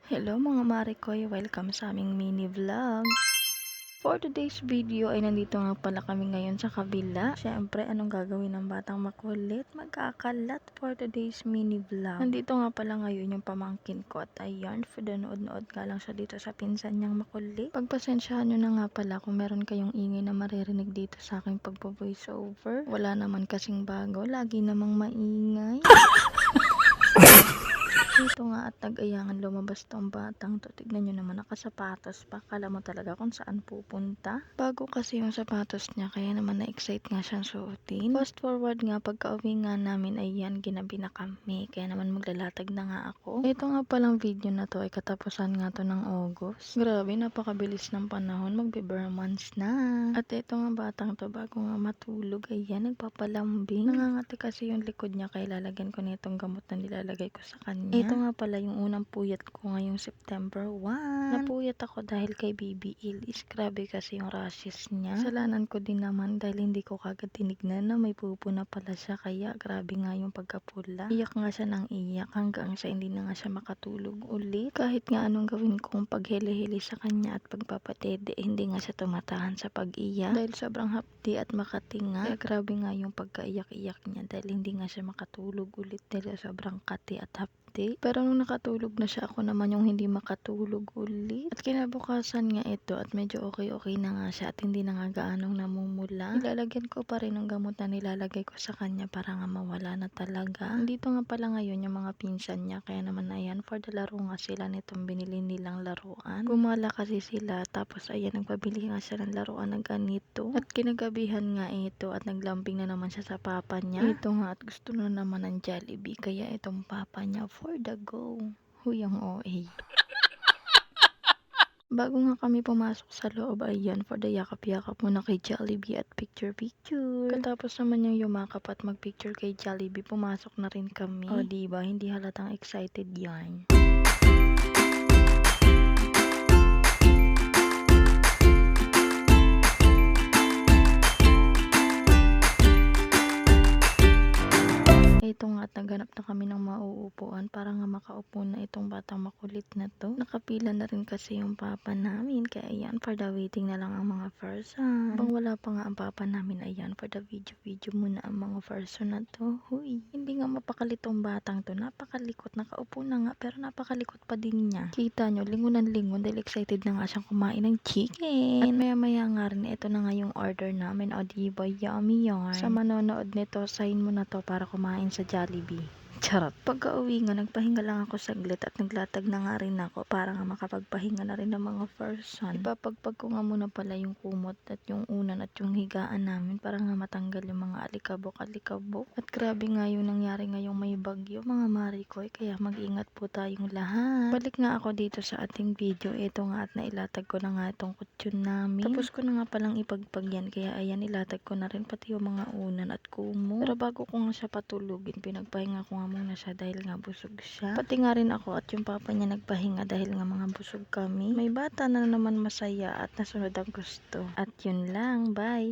Hello mga Marikoy, welcome sa aming mini vlog. For today's video ay nandito nga pala kami ngayon sa kabila. Siyempre, anong gagawin ng batang makulit? Magkakalat for today's mini vlog. Nandito nga pala ngayon yung pamangkin ko at ayan, for the nood-nood ka lang siya dito sa pinsan niyang makulit. Pagpasensyahan nyo na nga pala kung meron kayong ingay na maririnig dito sa aking pagpo-voice over. Wala naman kasing bago, lagi namang maingay. Ito nga at nag-ayangan lumabas tong batang to. Tignan nyo naman, nakasapatos pa. Kala mo talaga kung saan pupunta. Bago kasi yung sapatos niya, kaya naman na-excite nga siyang suotin. Fast forward nga, pagka-uwi nga namin, ayan, ginabi na kami. Kaya naman maglalatag na nga ako. Ito nga palang video na to ay katapusan nga to ng August. Grabe, napakabilis ng panahon. Magbe-bare months na. At ito nga batang to, bago nga matulog, ayan, nagpapalambing. Nangangati kasi yung likod niya, kaya lalagyan ko nitong gamot na nilalagay ko sa kanya. Ito nga pala yung unang puyat ko ngayong September 1. Napuyat ako dahil kay Baby Ilis. Grabe kasi yung rashes niya. Kasalanan ko din naman dahil hindi ko kagad tinignan na may pupo na pala siya. Kaya grabe nga yung pagkapula. Iyak nga siya ng iyak hanggang sa hindi na nga siya makatulog ulit. Kahit nga anong gawin kong paghili-hili sa kanya at pagpapatede, hindi nga siya tumatahan sa pag-iyak. Dahil sobrang hapdi at makatinga. Kaya grabe nga yung pagkaiyak-iyak niya dahil hindi nga siya makatulog ulit dahil sobrang kati at hapdi. Pero nung nakatulog na siya, ako naman yung hindi makatulog ulit. At kinabukasan nga ito at medyo okay na nga siya at hindi na nga gaanong namumula. Nilalagyan ko pa rin ng gamot na nilalagay ko sa kanya para nga mawala na talaga. Dito nga pala ngayon yung mga pinsan niya, kaya naman ayan, for the laro nga sila nitong binili nilang laruan. Gumala kasi sila, tapos ayan, nagpabili nga siya ng laruan na ganito. At kinagabihan nga ito at naglambing na naman siya sa papa niya. Ito nga at gusto na naman ng Jollibee, kaya itong papa niya for the go. Huyang OA. Bago nga kami pumasok sa loob, ayan, for the yakap-yakap muna kay Jollibee at picture-picture. Katapos naman yung yumakap at magpicture kay Jollibee, pumasok na rin kami. O diba, hindi halatang excited yan. Ito nga at naghanap na kami ng mauupuan para nga makaupo na itong batang makulit na to. Nakapila na rin kasi yung papa namin, kaya ayan, for the waiting na lang ang mga person. Bang wala pa nga ang papa namin, ayan, for the video muna ang mga person na to. Huy, hindi nga mapakalit tong batang to, napakalikot, nakaupo na nga pero napakalikot pa din niya. Kita nyo, lingon dahil excited na nga siyang kumain ng chicken. At maya nga rin, ito na nga yung order namin. O diba, yummy yarn. Sa manonood nito, sign mo na to para kumain sa Jollibee. Charot. Pagka-uwi nga, nagpahinga lang ako saglit at naglatag na nga rin ako para nga makapagpahinga na rin ng mga person. Ipapagpag ko nga muna pala yung kumot at yung unan at yung higaan namin para nga matanggal yung mga alikabok-alikabok. At grabe nga yung nangyari ngayong may bagyo, mga Marikoy, kaya mag-ingat po tayong lahat. Balik nga ako dito sa ating video. Ito nga at nailatag ko na nga itong kutsyon namin. Tapos ko na nga palang ipagpag yan, kaya ayan, ilatag ko na rin pati yung mga unan at kumot. Pero bago ko nga siya patulugin, pinagpahinga ko nga muna siya dahil nga busog siya. Pati nga rin ako at yung papa niya nagpahinga dahil nga mga busog kami. May bata na naman masaya at nasunod ang gusto. At yun lang, bye!